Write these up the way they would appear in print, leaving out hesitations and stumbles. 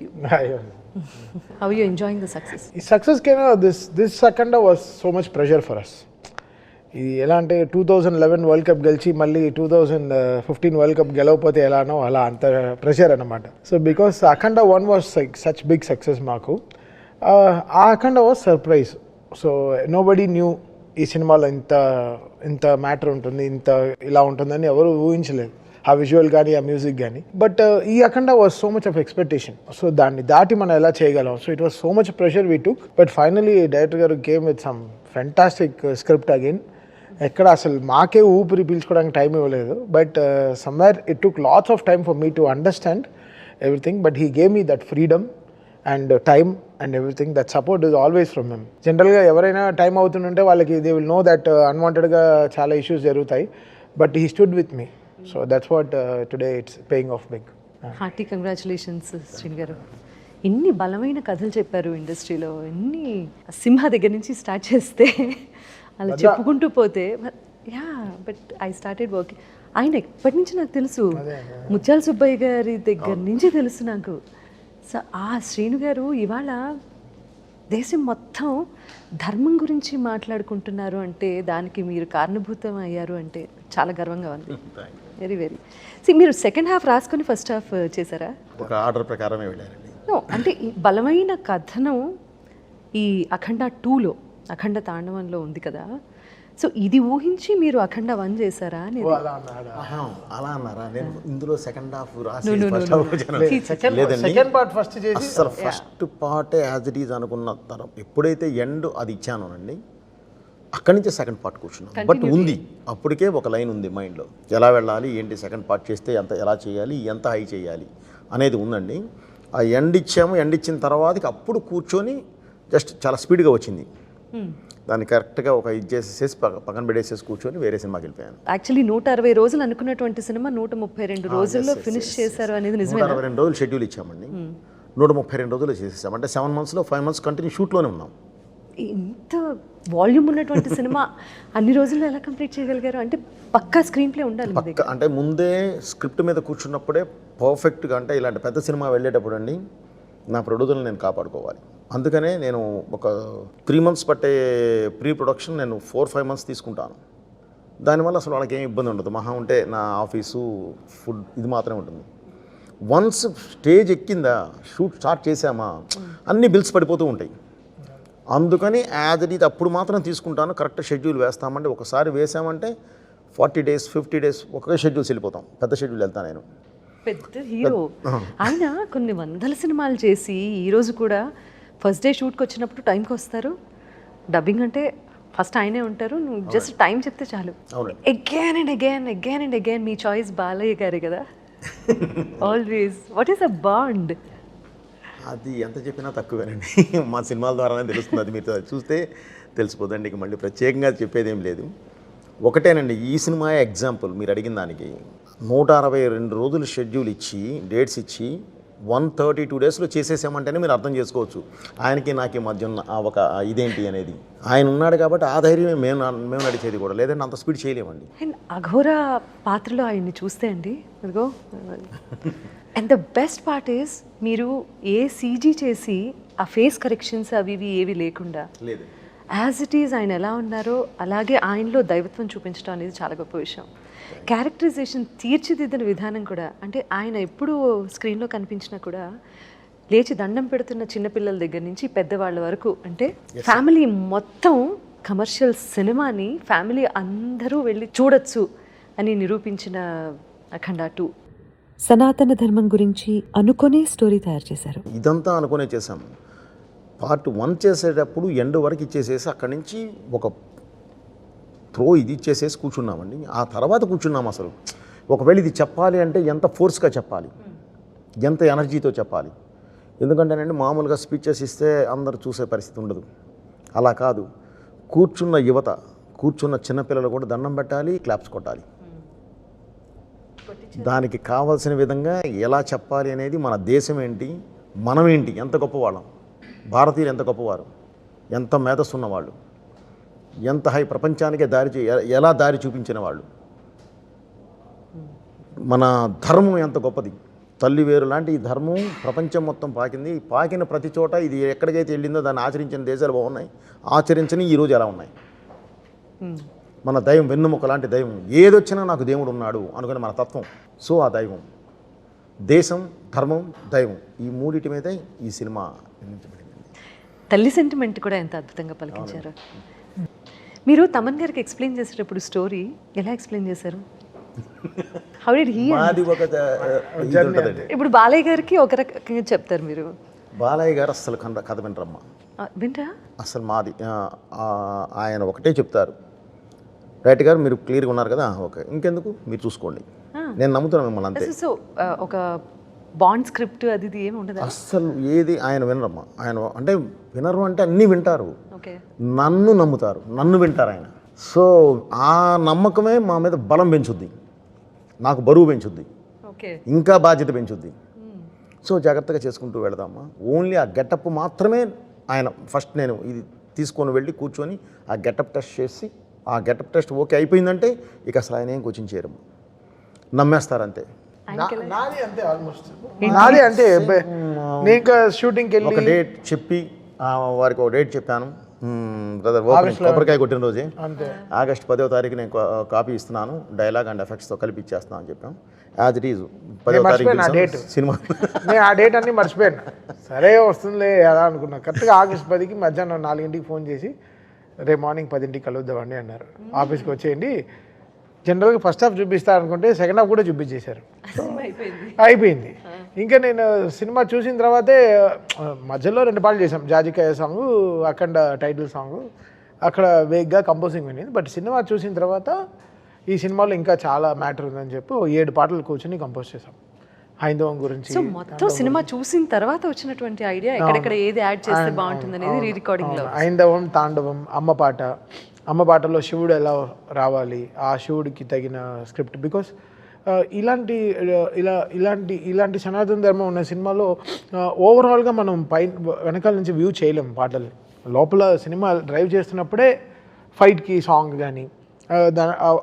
you. Yeah. How are you enjoying the success? ఈ success కైనా this Akhanda was so much pressure for us. ఇది ఎలా అంటే 2011 world cup గెలిచి మళ్ళీ 2015 వరల్డ్ కప్ గెలవకపోతే ఎలానో అలా అంత ప్రెషర్ అనమాట. So because Akhanda 1 was such big success మాకు. ఆ Akhanda was surprise. So nobody knew ఈ సినిమాలో ఇంత మ్యాటర్ ఉంటుంది, ఇలా ఉంటుందని ఎవరు ఊహించలేదు, ఆ విజువల్ కానీ ఆ మ్యూజిక్ కానీ. బట్ ఈ Akhanda was so much of expectation. So దాన్ని దాటి మనం ఎలా చేయగలం. So it was so much pressure we took. But finally director గారు came with some fantastic script again. ఎక్కడ అసలు మాకే ఊపిరి పీల్చుకోవడానికి టైం ఇవ్వలేదు. But somewhere it took lots of time for me to understand everything. But he gave me that freedom and time and everything. That support is always from him. జనరల్గా ఎవరైనా time అవుతుంటే వాళ్ళకి దే విల్ నో దట్ అన్వాంటెడ్గా చాలా issues జరుగుతాయి. But he stood with me. So that's what today it's paying off big. Hearty congratulations Srini garu. ఎన్ని బలమైన కథలు చెప్పారు ఇండస్ట్రీలో. ఎన్ని సింహ దగ్గర నుంచి స్టార్ట్ చేస్తే అలా చెప్పుకుంటూ పోతే. Yeah but I started working. ఆయన ఎప్పటి నుంచి నాకు తెలుసు, ముత్యాల సుబ్బయ్య గారి దగ్గర నుంచి తెలుసు నాకు. సో ఆ శ్రీను గారు ఇవాళ దేశం మొత్తం ధర్మం గురించి మాట్లాడుకుంటున్నారు అంటే దానికి మీరు కారణభూతం అయ్యారు అంటే చాలా గర్వంగా ఉంది. Very very. మీరు సెకండ్ హాఫ్ రాసుకొని ఫస్ట్ హాఫ్ చేశారా? ఒక ఆర్డర్ ప్రకారమే వెళ్ళారండి. అంటే ఈ బలమైన కథనం ఈ అఖండ 2లో అఖండ తాండవంలో ఉంది కదా. సో ఇది ఊహించి మీరు అఖండ 1 చేశారా? అలా అన్నారా? నేను ఇందులో second half second part first చేసి అసలు first part as it is అనుకున్న తర్వాత ఎప్పుడైతే ఎండ్ అది ఇచ్చానోనండి అక్కడి నుంచి సెకండ్ పార్ట్ కూర్చున్నాను. బట్ ఉంది అప్పటికే ఒక లైన్ ఉంది మైండ్లో, ఎలా వెళ్ళాలి ఏంటి, సెకండ్ పార్ట్ చేస్తే ఎలా చేయాలి, ఎంత హై చేయాలి అనేది ఉందండి. ఆ ఎండ్ ఇచ్చాము. ఎండ్ ఇచ్చిన తర్వాతకి అప్పుడు కూర్చొని జస్ట్ చాలా స్పీడ్గా వచ్చింది. దాన్ని కరెక్ట్గా ఒక ఇది చేసేసి పక్కన పెట్టేసేసి కూర్చొని వేరే సినిమాకి వెళ్ళిపోయాను. యాక్చువల్లీ 160 రోజులు అనుకున్నటువంటి సినిమా 132 రోజుల్లో ఫినిష్ చేశారు అనేది నిజమే. 162 రోజులు షెడ్యూల్ ఇచ్చామండి. 132 రోజులు చేసేసాం. అంటే 7 monthsలో 5 months కంటిన్యూ షూట్లోనే ఉన్నాం. ఇంత వాల్యూమ్ ఉన్నటువంటి సినిమా అన్ని రోజుల్లో ఎలా కంప్లీట్ చేయగలిగారు? అంటే పక్కా స్క్రీన్ ప్లే ఉండాలి. అంటే ముందే స్క్రిప్ట్ మీద కూర్చున్నప్పుడే పర్ఫెక్ట్గా, అంటే ఇలాంటి పెద్ద సినిమా వెళ్ళేటప్పుడు అండి నా ప్రొడ్యూసర్ని నేను కాపాడుకోవాలి. అందుకనే నేను ఒక 3 months పట్టే ప్రీ ప్రొడక్షన్ నేను 4-5 months తీసుకుంటాను. దానివల్ల అసలు వాళ్ళకి ఏం ఇబ్బంది ఉండదు. మహా ఉంటే నా ఆఫీసు, ఫుడ్ ఇది మాత్రమే ఉంటుంది. వన్స్ స్టేజ్ ఎక్కిందా, షూట్ స్టార్ట్ చేసామా, అన్ని బిల్స్ పడిపోతూ ఉంటాయి. అందుకని యాజ్ ఇట్ ఈజ్ అప్పుడు మాత్రం తీసుకుంటాను. కరెక్ట్ షెడ్యూల్ వేస్తామంటే ఒకసారి వేసామంటే 40 days 50 days ఒకే షెడ్యూల్స్ వెళ్ళిపోతాం. పెద్ద షెడ్యూల్ వెళ్తాను నేను. పెద్ద హీరో ఆయన. కొన్ని వందల సినిమాలు చేసి ఈరోజు కూడా ఫస్ట్ డే షూట్కి వచ్చినప్పుడు టైంకి వస్తారు. డబ్బింగ్ అంటే ఫస్ట్ ఆయనే ఉంటారు, నువ్వు జస్ట్ టైం చెప్తే చాలు. Again and again me choice Balayya గారే కదా always. What is a bond? అది ఎంత చెప్పినా తక్కువేనండి. మా సినిమాల ద్వారానే తెలుస్తుంది. అది మీరు చూస్తే తెలిసిపోదండి. ఇక మళ్ళీ ప్రత్యేకంగా చెప్పేది ఏం లేదు. ఒకటేనండి, ఈ సినిమా ఎగ్జాంపుల్ మీరు అడిగిన దానికి. 162 రోజులు షెడ్యూల్ ఇచ్చి, డేట్స్ ఇచ్చి 132 daysలో చేసేసామంటేనే మీరు అర్థం చేసుకోవచ్చు ఆయనకి నాకి మధ్య ఉన్న ఒక ఇదేంటి అనేది. ఆయన ఉన్నాడు కాబట్టి ఆ ధైర్యమే మేము నడిచేది కూడా, లేదంటే అంత స్పీడ్ చేయలేమండి. అండ్ అఘోరా పాత్రలో ఆయన్ని చూస్తే అండి అదిగో. And the best part is మీరు ఏ సీజీ చేసి ఆ ఫేస్ కరెక్షన్స్ అవి ఇవి ఏవి లేకుండా లేదు, యాజ్ ఇట్ ఈజ్ ఆయన ఎలా ఉన్నారో అలాగే ఆయనలో దైవత్వం చూపించడం అనేది చాలా గొప్ప విషయం. క్యారెక్టరైజేషన్ తీర్చిదిద్దిన విధానం కూడా, అంటే ఆయన ఎప్పుడు స్క్రీన్లో కనిపించినా కూడా లేచి దండం పెడుతున్న చిన్నపిల్లల దగ్గర నుంచి పెద్దవాళ్ళ వరకు, అంటే ఫ్యామిలీ మొత్తం కమర్షియల్ సినిమాని ఫ్యామిలీ అందరూ వెళ్ళి చూడొచ్చు అని నిరూపించిన అఖండ 2. సనాతన ధర్మం గురించి అనుకునే స్టోరీ తయారు చేశారు. ఇదంతా అనుకునే చేశాము. పార్ట్ 1 చేసేటప్పుడు ఎండ్ వరకు ఇచ్చేసేసి అక్కడి నుంచి ఒక ఇది ఇచ్చేసేసి కూర్చున్నామండి. ఆ తర్వాత కూర్చున్నాం. అసలు ఒకవేళ ఇది చెప్పాలి అంటే ఎంత ఫోర్స్గా చెప్పాలి, ఎంత ఎనర్జీతో చెప్పాలి. ఎందుకంటేనండి మామూలుగా స్పీచెస్ ఇస్తే అందరు చూసే పరిస్థితి ఉండదు. అలా కాదు, కూర్చున్న యువత, కూర్చున్న చిన్నపిల్లలు కూడా దండం పెట్టాలి, క్లాప్స్ కొట్టాలి. దానికి కావాల్సిన విధంగా ఎలా చెప్పాలి అనేది, మన దేశం ఏంటి, మనం ఏంటి, ఎంత గొప్పవాళ్ళం, భారతీయులు ఎంత గొప్పవారు, ఎంత మేధస్సు ఉన్నవాళ్ళు, ఎంత హై ప్రపంచానికే ఎలా దారి చూపించిన వాళ్ళు, మన ధర్మం ఎంత గొప్పది, తల్లి వేరు లాంటి ఈ ధర్మం ప్రపంచం మొత్తం పాకింది. పాకిన ప్రతి చోట ఇది ఎక్కడికైతే వెళ్ళిందో దాన్ని ఆచరించిన దేశాలు బాగున్నాయి, ఆచరించని ఈరోజు ఎలా ఉన్నాయి. మన దైవం వెన్నుముక లాంటి దైవం, ఏదొచ్చినా నాకు దేవుడు ఉన్నాడు అనుకునే మన తత్వం. సో ఆ దైవం, దేశం, ధర్మం, దైవం, ఈ మూడిటి మీదే ఈ సినిమా నిర్మించబడింది. తల్లి సెంటిమెంట్ కూడా ఎంత అద్భుతంగా పలికించారు. మీరు తమన్ గారికి ఎక్స్ప్లెయిన్ చేసేటప్పుడు స్టోరీ ఎలా ఎక్స్ప్లెయిన్ చేశారు? How did he? మాది ఒక ఇది ఉంటుందండి. ఇప్పుడు బాలయ్య గారికి ఒక రకంగా చెప్తారు మీరు. బాలయ్య గారు అస్సలు కథ వినరమ్మా, వింటా అసలు మాది ఆయన ఒకటే చెప్తారు, రైట్ గారు మీరు క్లియర్గా ఉన్నారు కదా, ఓకే ఇంకెందుకు మీరు చూసుకోండి, నేను నమ్ముతున్నాను మిమ్మల్ని అంతే. సో ఒక బాండ్ స్క్రిప్ట్ అది ఇది ఏమి ఉండదు అస్సలు ఏది ఆయన వినరమ్మా. ఆయన అంటే వినరు అంటే అన్నీ వింటారు, ఓకే, నన్ను నమ్ముతారు, నన్ను వింటారు ఆయన. సో ఆ నమ్మకమే మా మీద బలం పెంచుద్ది, నాకు బరువు పెంచుద్ది, ఓకే, ఇంకా బాధ్యత పెంచుద్ది. సో జాగ్రత్తగా చేసుకుంటూ వెళదామా. ఓన్లీ ఆ గెటప్ మాత్రమే ఆయన ఫస్ట్ నేను ఇది తీసుకొని వెళ్ళి కూర్చొని ఆ గెటప్ టెస్ట్ చేసి, ఆ గెటప్ టెస్ట్ ఓకే అయిపోయిందంటే ఇక అసలు ఆయన ఏం కోచింగ్ చేయరు, నమ్మేస్తారంతే. నాది అంతే, ఆల్మోస్ట్ నాది అంతే. నేను ఇంకా షూటింగ్కి వెళ్ళి ఒక డేట్ చెప్పి వారికి ఒక డేట్ చెప్పాను, బ్రదర్ ఓపెనింగ్ కొబ్బరికాయ కొట్టిన రోజే ఆగస్ట్ 10వ తారీఖు నేను కాపీ ఇస్తున్నాను, డైలాగ్ అండ్ ఎఫెక్ట్స్తో కలిపి ఇచ్చేస్తాను అని చెప్పాను. యాజ్ ఇట్ ఈజ్ 10వ తారీఖు సినిమా. నేను ఆ డేట్ అన్నీ మర్చిపోయాను. సరే వస్తుందిలే అలా అనుకున్నా. కరెక్ట్గా ఆగస్ట్ 10కి మధ్యాహ్నం 4ంటికి ఫోన్ చేసి రేపు మార్నింగ్ 10ంటికి కలుద్దామండి అన్నారు. ఆఫీస్కి వచ్చేయండి. జనరల్గా ఫస్ట్ హాఫ్ చూపిస్తా అనుకుంటే సెకండ్ హాఫ్ కూడా చూపించేశారు. అయిపోయింది. ఇంకా నేను సినిమా చూసిన తర్వాతే మధ్యలో 2 పాటలు చేసాం, జాజికాయ సాంగ్, అఖండ టైటిల్ సాంగ్, అక్కడ వేగ్గా కంపోజింగ్ వినింది. బట్ సినిమా చూసిన తర్వాత ఈ సినిమాలో ఇంకా చాలా మ్యాటర్ ఉందని చెప్పి 7 పాటలు కూర్చొని కంపోజ్ చేసాం హైందవం గురించి. సో మొత్తం సినిమా చూసిన తర్వాత వచ్చినటువంటి ఐడియా ఎక్కడెక్కడ ఏది యాడ్ చేస్తే బాగుంటుంది అనేది రీ రికార్డింగ్ లో. హైందవం, తాండవం, అమ్మ పాటలో శివుడు ఎలా రావాలి, ఆ శివుడికి తగిన స్క్రిప్ట్. బికాస్ ఇలాంటి సనాతన ధర్మం ఉన్న సినిమాలో ఓవరాల్గా మనం వెనకాల నుంచి వ్యూ చేయలేం పాటల్ని. లోపల సినిమా డ్రైవ్ చేస్తున్నప్పుడే ఫైట్కి సాంగ్ కానీ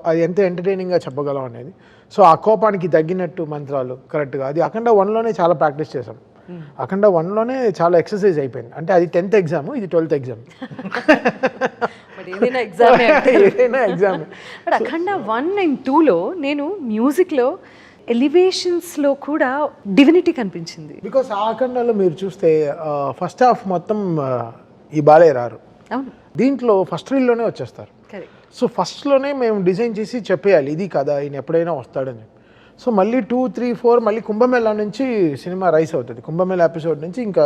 అది ఎంత ఎంటర్టైనింగ్గా చెప్పగలం అనేది. సో ఆ కోపానికి తగ్గినట్టు మంత్రాలు కరెక్ట్గా, అది అఖండ 1లోనే చాలా ప్రాక్టీస్ చేసాం. అఖండ 1లోనే చాలా ఎక్సర్సైజ్ అయిపోయింది. అంటే అది 10th ఎగ్జామ్, ఇది 12th ఎగ్జామ్. ఏదైనా ఎగ్జామ్. బట్ అఖండ 1 and 2లో నేను మ్యూజిక్లో ఎలివేషన్స్లో కూడా డివినిటీ కనిపించింది. బికాస్ ఆ అఖండలో మీరు చూస్తే ఫస్ట్ హాఫ్ మొత్తం ఈ బాలయ్య రారు, అవును, దీంట్లో ఫస్ట్ రీల్లోనే వచ్చేస్తారు. సో ఫస్ట్లోనే మేము డిజైన్ చేసి చెప్పేయాలి ఇది కదా, ఈయన ఎప్పుడైనా వస్తాడని చెప్పి. సో మళ్ళీ 2, 3, 4 మళ్ళీ కుంభమేళా నుంచి సినిమా రైస్ అవుతుంది. కుంభమేళా ఎపిసోడ్ నుంచి ఇంకా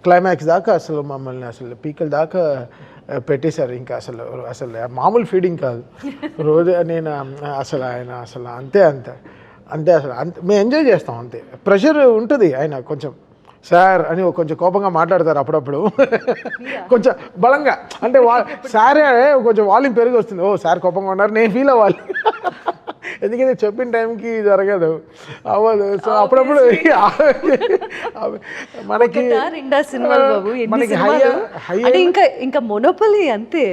క్లైమాక్స్ దాకా అసలు మమ్మల్ని అసలు పీకల దాకా పెట్టేశారు. ఇంకా అసలు మామూలు ఫీడింగ్ కాదు రోజు. నేను అసలు ఆయన అసలు అంతే మేము ఎంజాయ్ చేస్తాం అంతే. ప్రెషర్ ఉంటుంది, ఆయన కొంచెం సార్ అని కొంచెం కోపంగా మాట్లాడతారు అప్పుడప్పుడు, కొంచెం బలంగా. అంటే సారే కొంచెం వాల్యూమ్ పెరిగి వస్తుంది, ఓ సార్ కోపంగా ఉన్నారు, నేను ఫీల్ అవ్వాలి. ఎందుకంటే చెప్పిన టైంకి జరగదు, అవ్వదు. సో అప్పుడప్పుడు మనకి ఇంకా మొనోపలి అంతే.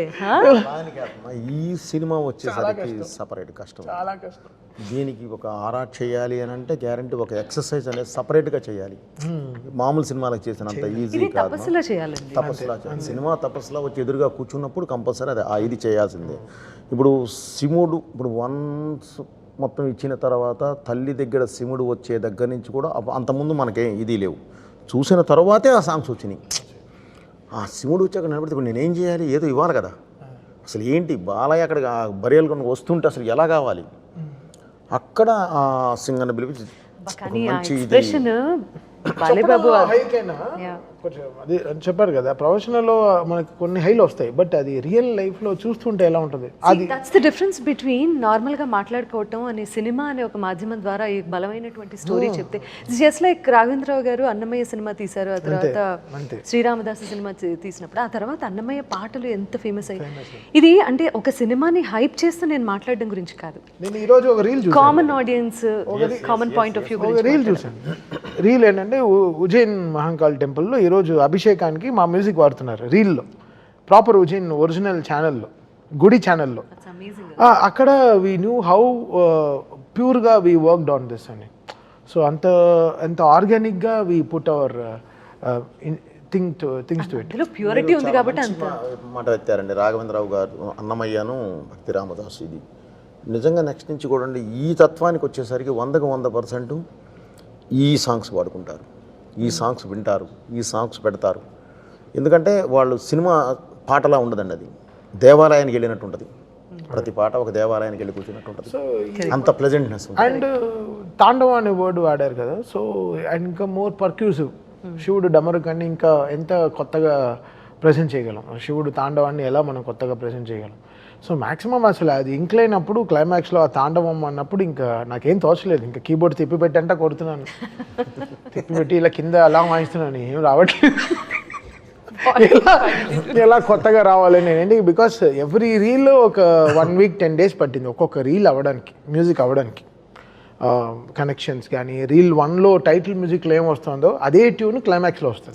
ఈ సినిమా వచ్చేసరికి సపరేట్ కష్టం, చాలా కష్టం. దీనికి ఒక ఆరాట్ చేయాలి అని అంటే గ్యారంటీ ఒక ఎక్సర్సైజ్ అనేది సపరేట్గా చేయాలి. మామూలు సినిమాలకు చేసినంత ఈజీ కాదు, తపస్సులా చేయాలి. సినిమా తపస్సులా వచ్చి ఎదురుగా కూర్చున్నప్పుడు కంపల్సరీ అదే ఇది చేయాల్సిందే. ఇప్పుడు శివుడు ఇప్పుడు వన్స్ మొత్తం ఇచ్చిన తర్వాత తల్లి దగ్గర శివుడు వచ్చే దగ్గర నుంచి కూడా అంతకుముందు మనకేం ఇది లేవు, చూసిన తర్వాతే ఆ సాంగ్స్ వచ్చినాయి. ఆ శివుడు వచ్చాక నిలబడితే ఇప్పుడు నేనేం చేయాలి, ఏదో ఇవ్వాలి కదా. అసలు ఏంటి బాలయ్య అక్కడ బరియలు కొన్ని వస్తుంటే అసలు ఎలా కావాలి, అక్కడ ఆ సింగర్ని పిలిపించి అది చెప్పారు కదా, ప్రొఫెషనల్లో మనకి కొన్ని హైలు వస్తాయి, బట్ అది రియల్ లైఫ్లో చూస్తుంటే ఎలా ఉంటుంది. అది దట్స్ ది డిఫరెన్స్ బిట్వీన్ నార్మల్గా మాట్లాడుకోవటం అనే సినిమా అనే ఒక మాధ్యమం ద్వారా ఈ బలమైనటువంటి స్టోరీ చెప్తే. జస్ట్ లైక్ రాఘవేంద్రరావు గారు అన్నమయ్య సినిమా తీశారు, ఆ తర్వాత శ్రీరామదాసు సినిమా తీసినప్పుడు ఆ తర్వాత అన్నమయ్య పాటలు ఎంత ఫేమస్ అయ్యాయి. ఇది అంటే ఒక సినిమాని హైప్ చేస్తూ నేను మాట్లాడడం గురించి కాదు, నేను ఈరోజు ఒక reel common audience common point of view reel చూసాను. రీల్ ఏంటంటే ఉజ్జయిన్ మహంకాళ్ టెంపుల్లో ఈరోజు అభిషేకానికి మా మ్యూజిక్ వాడుతున్నారు రీల్లో, ప్రాపర్ ఉజ్జయిన్ ఒరిజినల్ ఛానల్లో, గుడి ఛానల్లో. అక్కడ వీ న్యూ హౌ ప్యూర్గా వీ వర్క్డ్ ఆన్ దిస్ అని. సో అంత ఆర్గానిక్గా we put our things to it. అందులో ప్యూరిటీ ఉంది కాబట్టి అంత మాట ఎత్తారండి రాఘవేంద్రరావు గారు, అన్నమయ్యను, భక్తి రామదాస్. ఇది నిజంగా నెక్స్ట్ నుంచి కూడా అండి ఈ తత్వానికి వచ్చేసరికి 100% ఈ సాంగ్స్ పాడుకుంటారు, ఈ సాంగ్స్ వింటారు, ఈ సాంగ్స్ పెడతారు. ఎందుకంటే వాళ్ళు సినిమా పాటలా ఉండదండి, అది దేవాలయానికి వెళ్ళినట్టు ఉంటుంది. ప్రతి పాట ఒక దేవాలయానికి వెళ్ళి కూర్చున్నట్టు ఉంటుంది. అంత ప్లెజెంట్నెస్. అండ్ తాండవ అనే వర్డ్ వాడారు కదా, సో అండ్ ఇంకా మోర్ పర్క్యూసివ్. శివుడు డమరుకాన్ని ఇంకా ఎంత కొత్తగా ప్రజెంట్ చేయగలం, శివుడు తాండవాన్ని ఎలా మనం కొత్తగా ప్రజెంట్ చేయగలం. సో మ్యాక్సిమం అసలు అది ఇంక్లైనప్పుడు క్లైమాక్స్లో ఆ తాండవం అన్నప్పుడు ఇంకా నాకేం తోచలేదు, ఇంకా కీబోర్డ్ తిప్పిపెట్టి అంటే కొడుతున్నాను, తిప్పిపెట్టి ఇలా కింద అలా వాయిస్తున్నాను, ఏం రావట్లేదు. ఎలా కొత్తగా రావాలని నేను, బికాస్ ఎవ్రీ రీల్ ఒక 1 week 10 days పట్టింది ఒక్కొక్క రీల్ అవ్వడానికి, మ్యూజిక్ అవ్వడానికి. కనెక్షన్స్ కానీ రీల్ 1లో టైటిల్ మ్యూజిక్లో ఏం వస్తుందో అదే ట్యూన్ క్లైమాక్స్లో వస్తుంది.